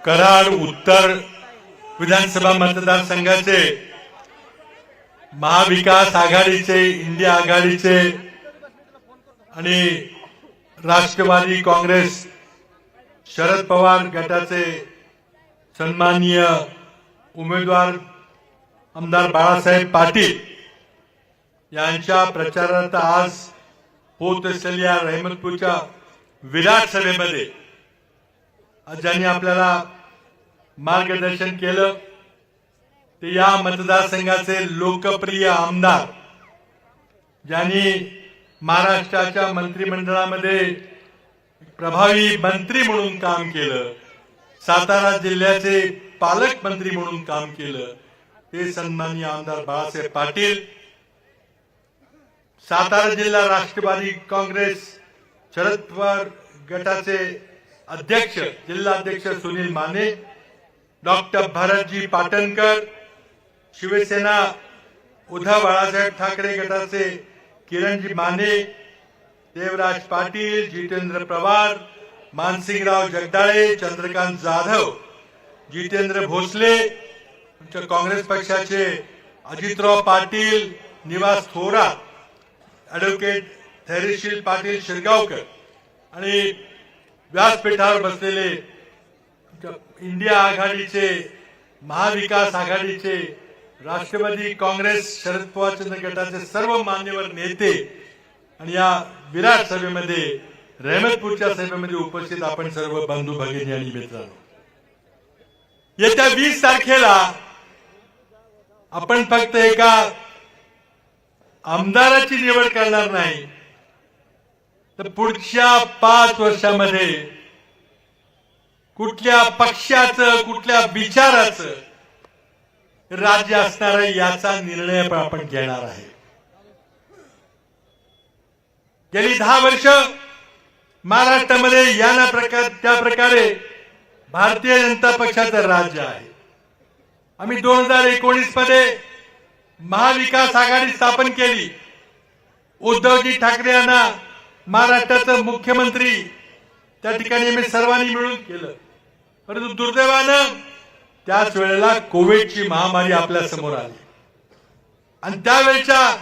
कराड उत्तर विधानसभा मतदारसंघाचे महाविकास आघाडीचे, इंडिया आघाडीचे आणि राष्ट्रवादी काँग्रेस शरद पवार गटाचे सन्माननीय उमेदवार आमदार बाळासाहेब पाटील यांच्या प्रचारार्थ आज होत असलेल्या रहमतपूरच्या विराट सभेमध्ये ज्यांनी आपल्याला मार्गदर्शन केलं ते या मतदारसंघाचे लोकप्रिय आमदार, ज्यांनी महाराष्ट्राच्या मंत्रिमंडळामध्ये प्रभावी मंत्री म्हणून काम केलं, सातारा जिल्ह्याचे पालकमंत्री म्हणून काम केलं, ते सन्माननीय आमदार बाळासाहेब पाटील. सातारा जिल्हा राष्ट्रवादी काँग्रेस शरद पवार गटाचे अध्यक्ष, जिल्हा अध्यक्ष सुनील माने, डॉक्टर भरतजी पाटणकर, शिवसेना उद्धव बाळासाहेब ठाकरे गटाचे किरणजी माने, देवराज पाटील, जितेंद्र पवार, मानसिंगराव जगदाळे, चंद्रकांत जाधव, जितेंद्र भोसले, काँग्रेस पक्षाचे अजितराव पाटील, निवास थोरात, ॲडव्होकेट धैर्यशील पाटील शिरगावकर आणि व्यासपीठावर बसलेले इंडिया आघाडीचे, महाविकास आघाडीचे, राष्ट्रवादी काँग्रेस शरद पवार गटाचे सर्व मान्यवर नेते आणि या विराट सभेमध्ये, रहमतपूरच्या सभेमध्ये उपस्थित आपण सर्व बंधू भगिनी आणि मित्रांनो, येत्या 20 तारखेला आपण फक्त एका आमदाराची निवड करणार नाही, तर पुढच्या 5 वर्षामध्ये कुठल्या पक्षाचं, कुठल्या विचाराचं राज्य असणार आहे याचा निर्णय पण आपण घेणार आहे. गेली 10 वर्ष महाराष्ट्रामध्ये त्या प्रकारे भारतीय जनता पक्षाचं राज्य आहे. आम्ही 2019 मध्ये महाविकास आघाडी स्थापन केली. उद्धवजी ठाकरे यांना महाराष्ट्राचे मुख्यमंत्री त्या ठिकाणी आम्ही सर्वांनी मिळून केलं. परंतु दुर्दैवानं त्याच वेळेला कोविडची महामारी आपल्या समोर आली आणि त्यावेळेच्या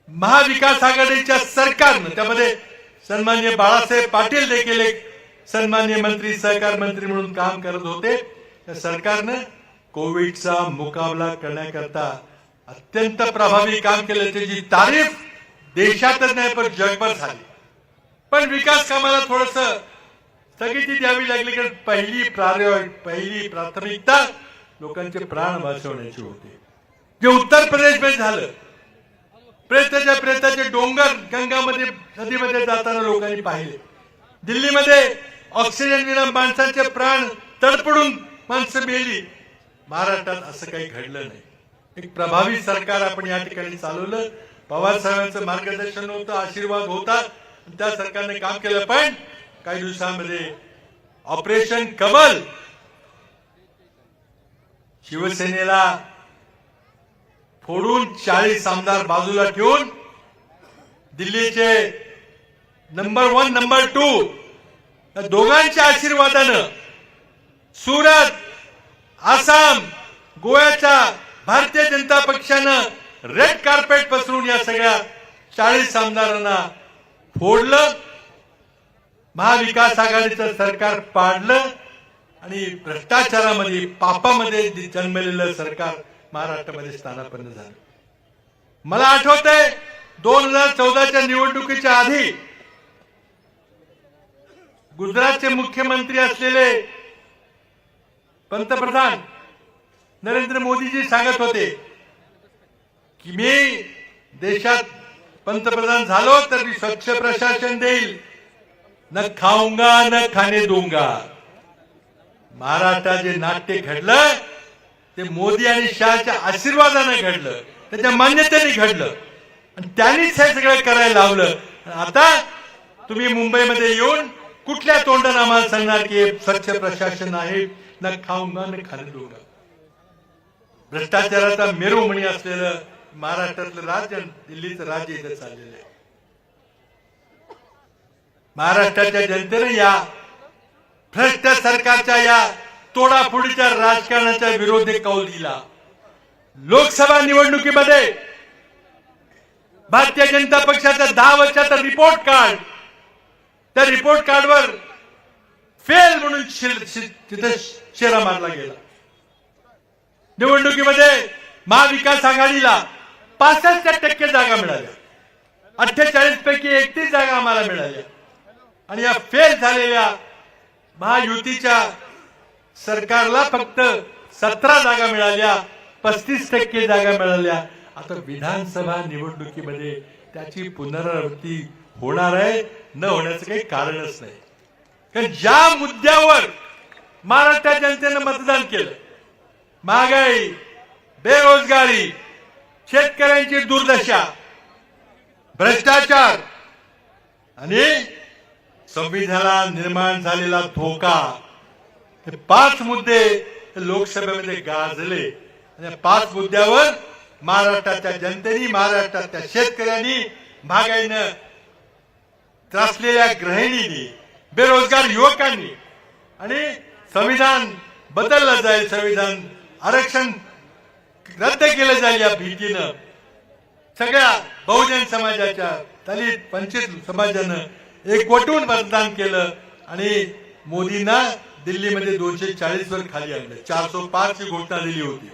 महाविकास आघाडीच्या सरकारनं, त्यामध्ये सन्माननीय बाळासाहेब पाटील देखील एक सन्माननीय मंत्री, सहकार मंत्री म्हणून काम करत होते, त्या सरकारनं कोविडचा मुकाबला करण्याकरता अत्यंत प्रभावी काम केलं. त्याची तारीफ देशातच नाही पण जगभर झाली. पण विकास कामाला थोडस स्थगिती द्यावी लागली, कारण पहिली प्राथमिकता लोकांचे प्राण वाचवण्याची होती. जे उत्तर प्रदेशमध्ये झालं, प्रेताचे डोंगर गंगामध्ये, नदीमध्ये जाताना लोकांनी पाहिले. दिल्लीमध्ये ऑक्सिजन विना माणसांचे प्राण तडपडून माणसं मेली. महाराष्ट्रात असं काही घडलं नाही. एक प्रभावी सरकार आपण या ठिकाणी चालवलं. पवार साहेबांचं मार्गदर्शन होतं, आशीर्वाद होता, त्या सरकारने काम केलं. पण काही दिवसांमध्ये ऑपरेशन कमल, शिवसेनेला फोडून 40 आमदार बाजूला ठेवून दिल्लीचे नंबर 1 नंबर 2 या दोघांच्या आशीर्वादानं सुरत, आसाम, गोव्याच्या भारतीय जनता पक्षानं रेड कार्पेट पसरून या सगळ्या 40 आमदारांना फोडलं. महाविकास आघाडीचं सरकार पाडलं आणि भ्रष्टाचारामध्ये, पापामध्ये जन्मलेलं सरकार महाराष्ट्रामध्ये स्थानापन्न झालं. मला आठवतंय 2014च्या निवडणुकीच्या आधी गुजरातचे मुख्यमंत्री असलेले पंतप्रधान नरेंद्र मोदीजी सांगत होते की मी देशात पंतप्रधान झालो तर मी स्वच्छ प्रशासन देईल, न खाऊंगा न खाने दूंगा. महाराष्ट्रात जे नाट्य घडलं ते मोदी आणि शहाच्या आशीर्वादाने घडलं, त्याच्या मान्यतेने घडलं आणि त्यांनीच हे सगळं करायला लावलं. आता तुम्ही मुंबईमध्ये येऊन कुठल्या तोंडाने आम्हाला सांगणार की स्वच्छ प्रशासन आहे, न खाऊंगा न खाने दूंगा. भ्रष्टाचाराचा मेरुमणी असलेलं महाराष्ट्रातलं राज्य, दिल्लीचं राज्य इथे चाललेलं आहे. महाराष्ट्राच्या जनतेने या भ्रष्ट सरकारच्या या तोडाफोडीच्या राजकारणाच्या विरोधी कौल दिला। लोकसभा निवडणुकीमध्ये भारतीय जनता पक्षाचा 10 वर्षाचा रिपोर्ट कार्ड, त्या रिपोर्ट कार्डवर फेल म्हणून तिथे शेरा मारला गेला। निवडणुकीमध्ये महाविकास आघाडीला 65% जागा मिळाल्या, 48 पैकी 31 जागा आम्हाला मिळाल्या आणि या फेल झालेल्या महायुतीच्या सरकारला फक्त 17 जागा मिळाल्या, 35% जागा मिळाल्या। आता विधानसभा निवडणुकीमध्ये त्याची पुनरावृत्ती होणार आहे, न होण्याचं काही कारणच नाही। कारण ज्या मुद्द्यावर महाराष्ट्र जनतेने मतदान केलं, महागाई, बेरोजगारी, शेतकऱ्यांची दुर्दशा, भ्रष्टाचार आणि संविधानाला निर्माण झालेला धोका, हे 5 मुद्दे लोकसभेमध्ये गाजले आणि 5 मुद्द्यावर महाराष्ट्राच्या जनतेने, महाराष्ट्राच्या शेतकऱ्यांनी, महागाईनं त्रासलेल्या गृहिणींनी, बेरोजगार युवकांनी आणि संविधान बदललं जाईल, संविधान आरक्षण रद्द केलं जाईल या भीतीनं सगळ्या बहुजन समाजाच्या, दलित, वंचित समाजानं एकवटून मतदान केलं आणि मोदींना दिल्लीमध्ये 240 वर खाली आणलं, 405 ची घोषणा दिली होती।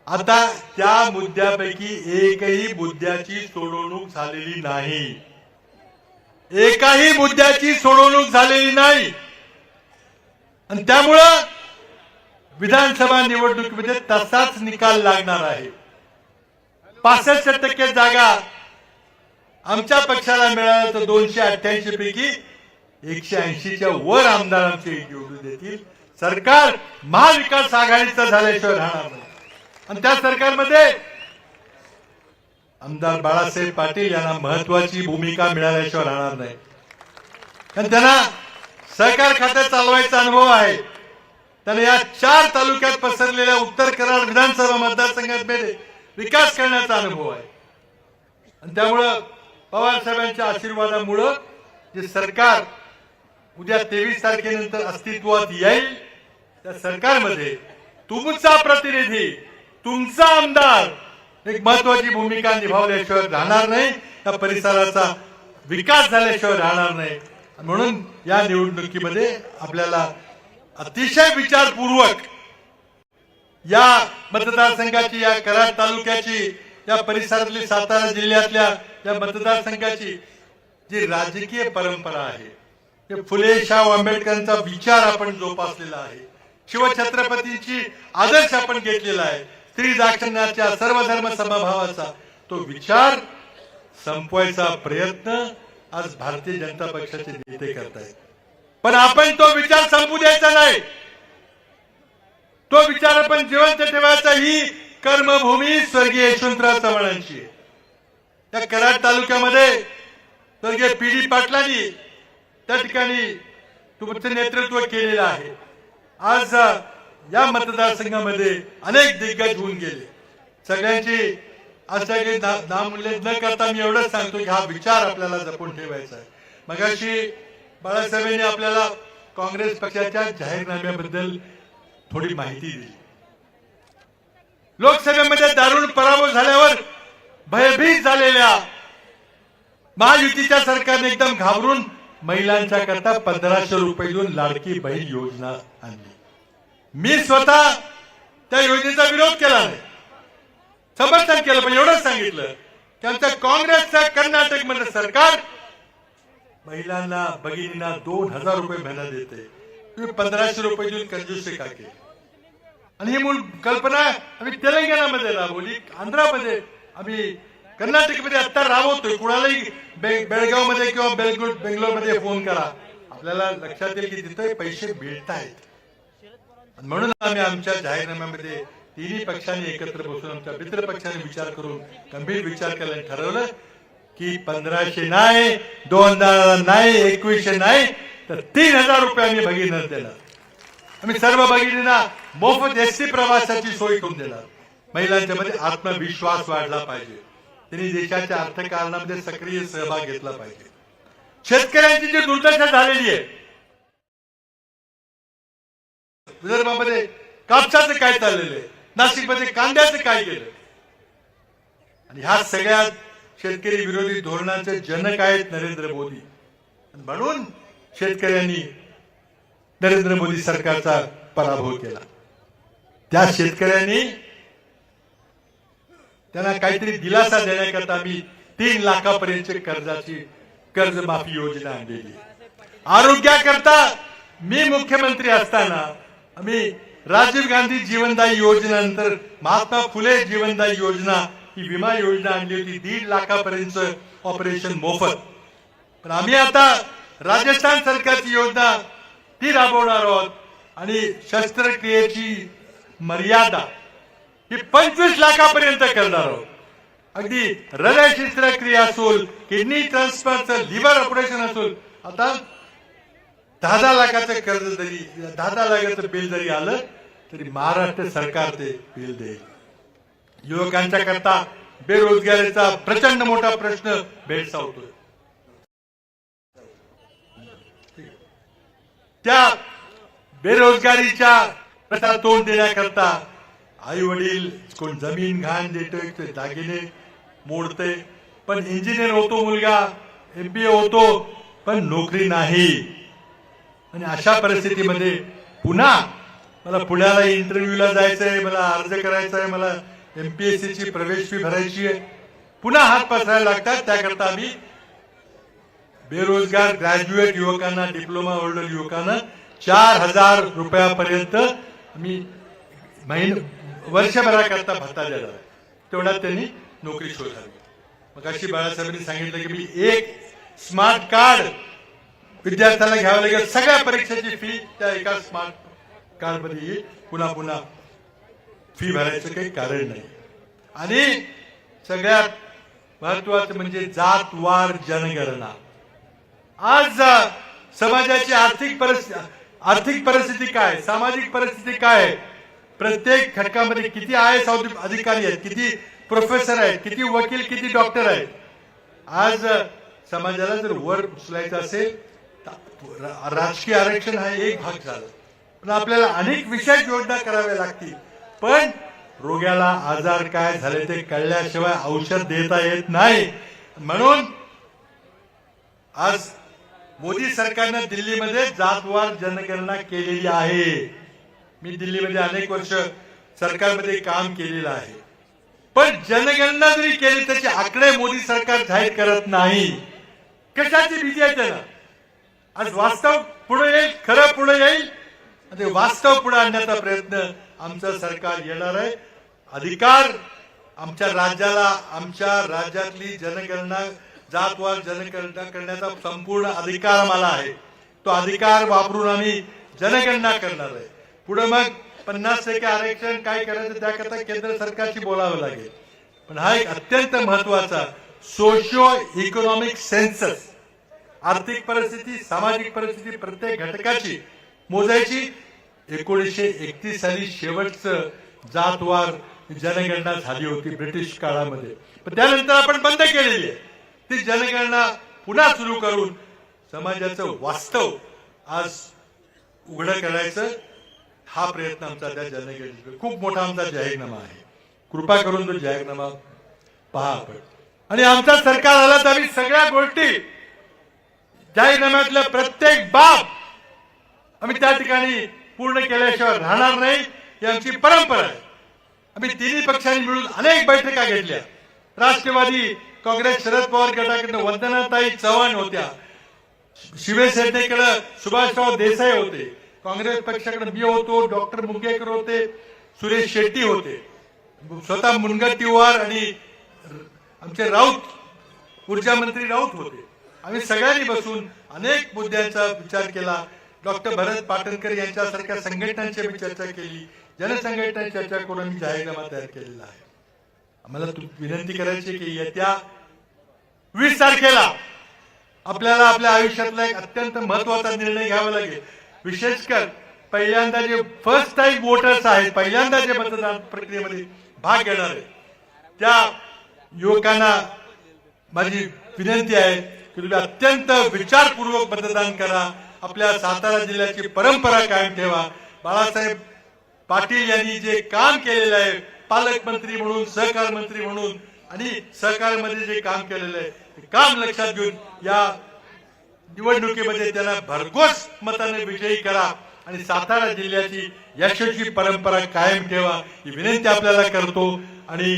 आता त्या मुद्द्यापैकी एकही मुद्द्याची सोडवणूक झालेली नाही, एकाही मुद्द्याची सोडवणूक झालेली नाही आणि त्यामुळं विधानसभा निवडणुकीमध्ये तसाच निकाल लागणार आहे। 65% जागा आमच्या पक्षाला मिळाल्या तर 288 पैकी 180च्या वर आमदार आमचे निवडून देतील। सरकार महाविकास आघाडीचं झाल्याशिवाय राहणार नाही आणि त्या सरकारमध्ये आमदार बाळासाहेब पाटील यांना महत्वाची भूमिका मिळाल्याशिवाय राहणार नाही, कारण त्यांना सहकार खातं चालवायचा अनुभव आहे। त्यांना या 4 तालुक्यात पसरलेल्या उत्तर कराड विधानसभा मतदारसंघामध्ये विकास करण्याचा अनुभव आहे आणि त्यामुळं पवार साहेबांच्या आशीर्वादामुळं जे सरकार उद्या 23 तारखेनंतर अस्तित्वात येईल, त्या सरकारमध्ये तुमचा प्रतिनिधी, तुमचा आमदार एक महत्वाची भूमिका निभावल्याशिवाय राहणार नाही, त्या परिसराचा विकास झाल्याशिवाय राहणार नाही। म्हणून या निवडणुकीमध्ये आपल्याला अतिशय विचारपूर्वक या मतदारसंघाची, या कराड तालुक्याची, या परिसरातली सातारा जिल्ह्यातल्या या मतदारसंघाची जी राजकीय परंपरा आहे, ते फुले शाहू आंबेडकरांचा विचार आपण जोपासलेला आहे, शिवछत्रपतींची आदर्श आपण घेतलेला आहे, स्त्री दाक्षिण्याच्या, सर्वधर्म समभावाचा तो विचार संपवायचा प्रयत्न आज भारतीय जनता पक्षाचे नेते करतायत। पण आपण तो विचार संपू द्यायचा नाही, तो विचार आपण जिवंत ठेवायचा। ही कर्मभूमी स्वर्गीय यशवंतराव चव्हाणांची आहे। त्या कराड तालुक्यामध्ये स्वर्गीय पी.डी. पाटलांनी त्या ठिकाणी तुमचं नेतृत्व केलेलं आहे। आज या मतदारसंघामध्ये अनेक दिग्गज होऊन गेले, सगळ्यांची अशा काही नामोल्लेख न करता मी एवढंच सांगतो की हा विचार आपल्याला जपून ठेवायचा आहे। मगाशी बाळासाहेबांनी आपल्याला काँग्रेस पक्षाच्या जाहीरनाम्याबद्दल थोडी माहिती दिली। लोकसभेमध्ये दारुण पराभव झाल्यावर भयभीत झालेल्या महायुतीच्या सरकारने एकदम घाबरून महिलांच्या करता 1500 रुपये देऊन लाडकी बहीण योजना आणली। मी स्वतः त्या योजनेचा विरोध केला नाही, समर्थन केलं, पण एवढंच सांगितलं की आमच्या काँग्रेसचं कर्नाटकमध्ये सरकार महिलांना, भगिनींना 2000 रुपये महिना देते, तुम्ही 1500 रुपये देऊन कंजूसी का केली? आणि ही मूळ कल्पना आम्ही तेलंगणामध्ये राबवली, आंध्रामध्ये, आम्ही कर्नाटकमध्ये आता राबवतोय। कुणालाही बेळगावमध्ये किंवा बेंगलोरमध्ये फोन करा, आपल्याला लक्षात येईल की तिथे पैसे मिळतायत। म्हणून आम्ही आमच्या जाहीरनाम्यामध्ये तिन्ही पक्षांनी एकत्र बसून, आमच्या मित्र पक्षाने विचार करून गंभीर विचार केला, ठरवलं की 1500 नाही, 2000 नाही, 2100 नाही, तर 3000 रुपये आम्ही भगिनींना देणार। आम्ही सर्व भगिनींना मोफत एसटी प्रवासाची सोय करून देणार। महिलांच्या मध्ये आत्मविश्वास वाढला पाहिजे, त्यांनी देशाच्या अर्थकारणामध्ये सक्रिय सहभाग घेतला पाहिजे। शेतकऱ्यांची जी दुर्दशा झालेली आहे विदर्भामध्ये कापसाचं काय चाललेलं आहे, नाशिकमध्ये कांद्याचं काय केलं. आणि ह्या सगळ्या शेतकरी विरोधी धोरणाचे जनक आहेत नरेंद्र मोदी. म्हणून शेतकऱ्यांनी नरेंद्र मोदी सरकारचा पराभव केला. त्या शेतकऱ्यांनी त्यांना काहीतरी दिलासा देण्याकरता आम्ही 3 लाखापर्यंतची कर्जमाफी योजना आणलेली. आरोग्याकरता मी मुख्यमंत्री असताना आम्ही राजीव गांधी जीवनदायी योजनेनंतर महात्मा फुले जीवनदायी योजना ही विमा योजना आणली होती. 1.5 लाखापर्यंत ऑपरेशन मोफत. पण आम्ही आता राजस्थान सरकारची योजना ती राबवणार आहोत आणि शस्त्रक्रियेची मर्यादा ही 25 लाखापर्यंत करणार आहोत. अगदी हृदय शस्त्रक्रिया असोल, किडनी ट्रान्सप्लांटचं, लिव्हर ऑपरेशन असोल, आता 10 लाखाचं कर्ज जरी 10 लाखाचं बिल जरी आलं तरी महाराष्ट्र सरकार ते बिल देईल. युवकांच्या करता बेरोजगारीचा प्रचंड मोठा प्रश्न भेडसावतोय. त्या बेरोजगारीच्या प्रश्नाला तोंड देण्याकरता आई वडील कोण जमीन घाण देतोय, ते दागिने मोडते, पण इंजिनियर होतो मुलगा, MBA होतो, पण नोकरी नाही. आणि अशा परिस्थितीमध्ये पुन्हा मला पुण्याला इंटरव्ह्यूला जायचंय, मला अर्ज करायचा आहे, मला MPSC ची प्रवेश फी भरायची आहे, पुन्हा हात पसरायला लागतात. त्याकरता आम्ही बेरोजगार ग्रॅज्युएट युवकांना, डिप्लोमा होल्डर युवकांना 4,000 रुपयापर्यंत आम्ही वर्षभराकरता भत्ता देणार आहे. तेवढ्यात त्यांनी नोकरी शोधावी. मग अशी बाळासाहेबांनी सांगितलं की मी एक स्मार्ट कार्ड विद्यार्थ्याला घ्यावं लागेल. सगळ्या परीक्षेची फी त्या एका स्मार्ट कार्ड मध्ये येईल. पुन्हा पुन्हा फी भरायचं काही कारण नाही. आणि सगळ्यात महत्वाचं म्हणजे जातवार जनगणना. आज समाजाची आर्थिक परिस्थिती काय, सामाजिक परिस्थिती काय, प्रत्येक घटकामध्ये किती IAS अधिकारी आहेत, किती प्रोफेसर आहेत, किती वकील, किती डॉक्टर आहेत. आज समाजाला जर वर उचलायचं असेल तर राजकीय आरक्षण हा एक भाग झाला, पण आपल्याला अनेक विशेष योजना कराव्या लागतील. पण रोग्याला आजार काय झाले ते कळल्याशिवाय औषध देता येत नाही. म्हणून आज मोदी सरकारने दिल्लीमध्ये जातवार जनगणना केलेली आहे. मी दिल्लीमध्ये अनेक वर्ष सरकारमध्ये काम केलेलं आहे. पण जनगणना जरी केली त्याचे आकडे मोदी सरकार जाहीर करत नाही. कशाची भीती आहे त्याला? आज वास्तव पुढे येईल, खरं पुढे येईल, ते वास्तव पुढे आणण्याचा प्रयत्न आमचं सरकार येणार आहे. अधिकार आमच्या राज्याला, आमच्या राज्यातली जनगणना, जातवार जनगणना करण्याचा संपूर्ण अधिकार आम्हाला आहे. तो अधिकार वापरून आम्ही जनगणना करणार आहे. पुढे मग 50% आरक्षण काय करायचं त्याकरता केंद्र सरकारशी बोलावं लागेल. पण हा एक अत्यंत महत्वाचा सोशिओ इकॉनॉमिक सेन्सस, आर्थिक परिस्थिती, सामाजिक परिस्थिती प्रत्येक घटकाची मोजायची. 1931 साली शेवटचं जातवार जनगणना झाली होती ब्रिटिश काळामध्ये, पण त्यानंतर आपण बंद केलेली आहे. ती जनगणना पुन्हा सुरू करून समाजाचं वास्तव आज उघडं करायचं हा प्रयत्न आमचा त्या जनगणनेत. खूप मोठा आमचा जाहीरनामा आहे. कृपा करून तो जाहीरनामा पहा आपण. आणि आमचा सरकार आला तर आम्ही सगळ्या गोष्टी जाहीरनाम्यातल्या प्रत्येक बाब आम्ही त्या ठिकाणी पूर्ण केल्याशिवाय राहणार नाही. ही आमची परंपरा आहे. आम्ही तिन्ही पक्षांनी मिळून अनेक बैठका घेतल्या. राष्ट्रवादी काँग्रेस शरद पवार गटाकडे वंदनाताई चव्हाण होत्या, शिवसेनेकडे सुभाषराव देसाई होते, काँग्रेस पक्षाकडे मी होतो, डॉक्टर मुंगेकर होते, सुरेश शेट्टी होते, स्वतः मुनगंटीवार आणि आमचे राऊत, ऊर्जा मंत्री राऊत होते. आम्ही सगळ्यांनी बसून अनेक मुद्द्यांचा विचार केला. डॉक्टर भरत पाटणकर यांच्यासारख्या संघटनांची आम्ही चर्चा केली, जनसंघटनांची चर्चा करून आम्ही जाहीरनामा तयार केलेला आहे. आम्हाला विनंती करायची की येत्या 20 तारखेला आपल्याला आपल्या आयुष्यातला एक अत्यंत महत्वाचा निर्णय घ्यावा लागेल. विशेषकर पहिल्यांदा जे फर्स्ट टाइम वोटर्स आहेत, पहिल्यांदा जे मतदान प्रक्रियेमध्ये भाग घेणार आहेत, त्या युवकांना माझी विनंती आहे की तुम्ही अत्यंत विचारपूर्वक मतदान करा. आपल्या सातारा जिल्ह्याची परंपरा कायम ठेवा. बाळासाहेब पाटील यांनी जे काम केलेलं आहे पालकमंत्री म्हणून सहकार मंत्री म्हणून आणि सहकारमध्ये जे काम केलेलं आहे ते काम लक्षात घेऊन या निवडणुकीमध्ये त्यांना भरघोस मताने विजयी करा आणि सातारा जिल्ह्याची यशस्वी परंपरा कायम ठेवा ही विनंती आपल्याला करतो आणि